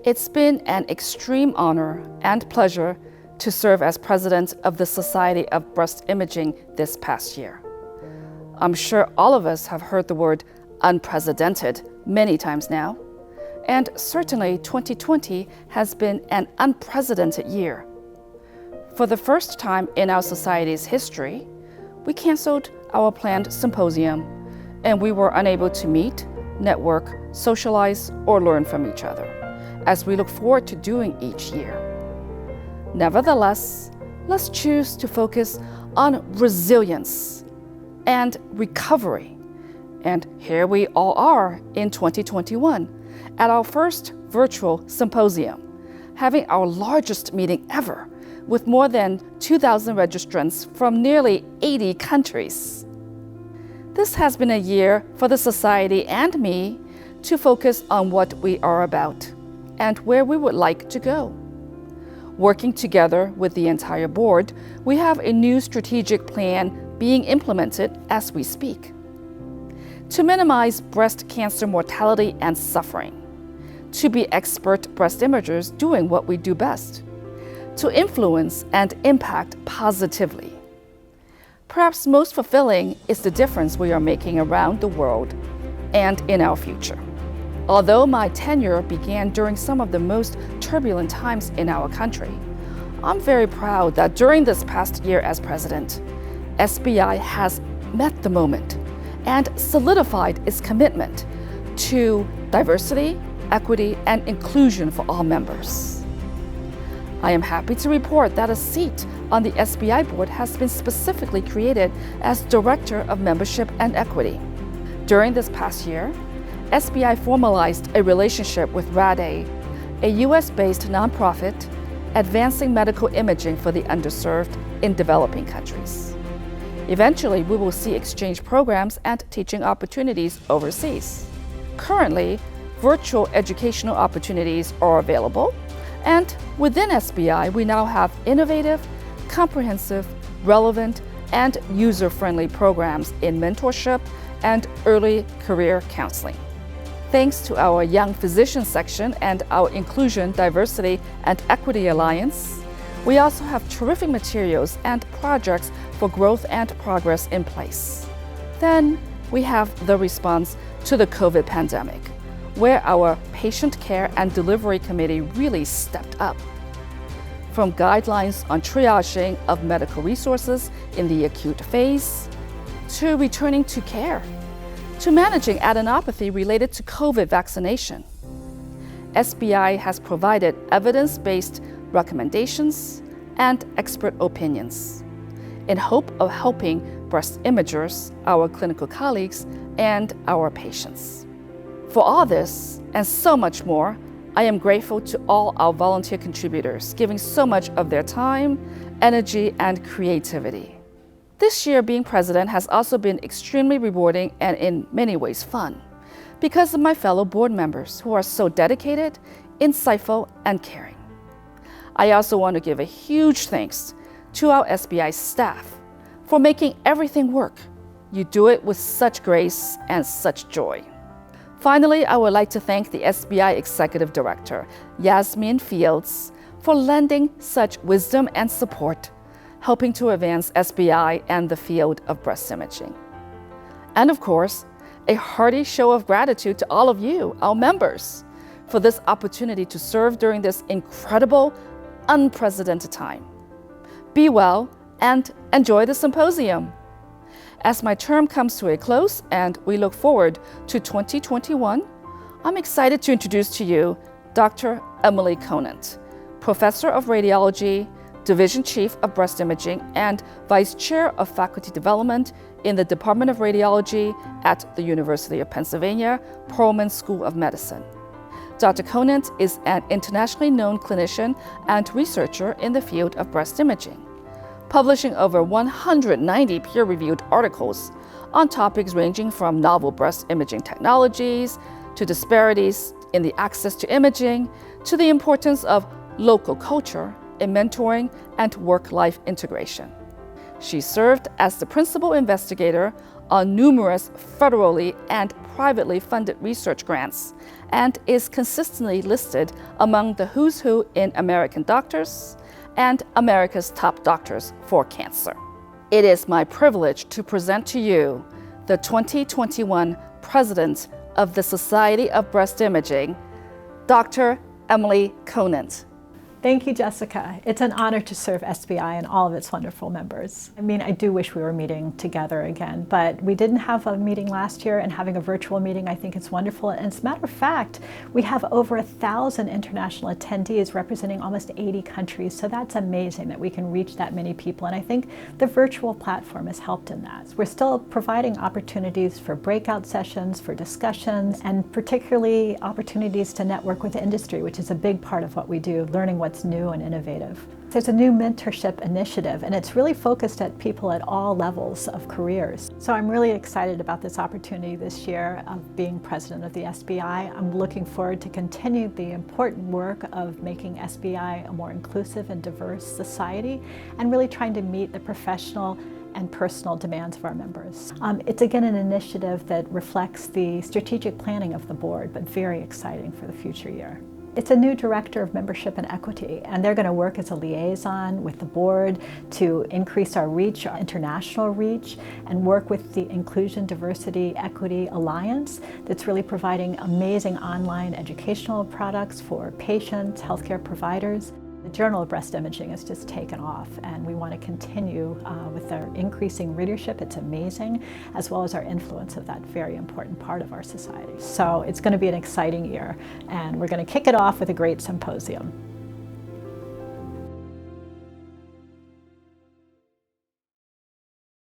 It's been an extreme honor and pleasure to serve as president of the Society of Breast Imaging this past year. I'm sure all of us have heard the word unprecedented many times now, and certainly 2020 has been an unprecedented year. For the first time in our society's history, we canceled our planned symposium, and we were unable to meet, network, socialize, or learn from each other, as we look forward to doing each year. Nevertheless, let's choose to focus on resilience and recovery. And here we all are in 2021 at our first virtual symposium, having our largest meeting ever with more than 2,000 registrants from nearly 80 countries. This has been a year for the Society and me to focus on what we are about and where we would like to go. Working together with the entire board, we have a new strategic plan being implemented as we speak. To minimize breast cancer mortality and suffering, to be expert breast imagers doing what we do best, to influence and impact positively. Perhaps most fulfilling is the difference we are making around the world and in our future. Although my tenure began during some of the most turbulent times in our country, I'm very proud that during this past year as president, SBI has met the moment and solidified its commitment to diversity, equity, and inclusion for all members. I am happy to report that a seat on the SBI board has been specifically created as Director of Membership and Equity. During this past year, SBI formalized a relationship with RADA, a US-based nonprofit advancing medical imaging for the underserved in developing countries. Eventually, we will see exchange programs and teaching opportunities overseas. Currently, virtual educational opportunities are available, and within SBI, we now have innovative, comprehensive, relevant, and user-friendly programs in mentorship and early career counseling. Thanks to our Young Physician section and our Inclusion, Diversity, and Equity Alliance, we also have terrific materials and projects for growth and progress in place. Then we have the response to the COVID pandemic, where our Patient Care and Delivery Committee really stepped up. From guidelines on triaging of medical resources in the acute phase, to returning to care, to managing adenopathy related to COVID vaccination. SBI has provided evidence-based recommendations and expert opinions in hope of helping breast imagers, our clinical colleagues, and our patients. For all this and so much more, I am grateful to all our volunteer contributors giving so much of their time, energy, and creativity. This year being president has also been extremely rewarding and in many ways fun because of my fellow board members who are so dedicated, insightful, and caring. I also want to give a huge thanks to our SBI staff for making everything work. You do it with such grace and such joy. Finally, I would like to thank the SBI Executive Director, Yasmin Fields, for lending such wisdom and support, helping to advance SBI and the field of breast imaging. And of course, a hearty show of gratitude to all of you, our members, for this opportunity to serve during this incredible, unprecedented time. Be well and enjoy the symposium. As my term comes to a close and we look forward to 2021, I'm excited to introduce to you Dr. Emily Conant, Professor of Radiology, Division Chief of Breast Imaging, and Vice Chair of Faculty Development in the Department of Radiology at the University of Pennsylvania Perelman School of Medicine. Dr. Conant is an internationally known clinician and researcher in the field of breast imaging, publishing over 190 peer-reviewed articles on topics ranging from novel breast imaging technologies to disparities in the access to imaging to the importance of local culture in mentoring and work-life integration. She served as the principal investigator on numerous federally and privately funded research grants and is consistently listed among the who's who in American doctors and America's top doctors for cancer. It is my privilege to present to you the 2021 President of the Society of Breast Imaging, Dr. Emily Conant. Thank you, Jessica. It's an honor to serve SBI and all of its wonderful members. I mean, I do wish we were meeting together again, but we didn't have a meeting last year, and having a virtual meeting, I think it's wonderful. And as a matter of fact, we have over 1,000 international attendees representing almost 80 countries, so that's amazing that we can reach that many people, and I think the virtual platform has helped in that. We're still providing opportunities for breakout sessions, for discussions, and particularly opportunities to network with the industry, which is a big part of what we do, learning what's new and innovative. There's a new mentorship initiative, and it's really focused at people at all levels of careers. So I'm really excited about this opportunity this year of being president of the SBI. I'm looking forward to continue the important work of making SBI a more inclusive and diverse society, and really trying to meet the professional and personal demands of our members. It's again an initiative that reflects the strategic planning of the board, but very exciting for the future year. It's a new director of membership and equity, and they're going to work as a liaison with the board to increase our reach, our international reach, and work with the Inclusion, Diversity, Equity Alliance that's really providing amazing online educational products for patients, healthcare providers. The Journal of Breast Imaging has just taken off, and we want to continue with our increasing readership. It's amazing, as well as our influence of that very important part of our society. So it's going to be an exciting year, and we're going to kick it off with a great symposium.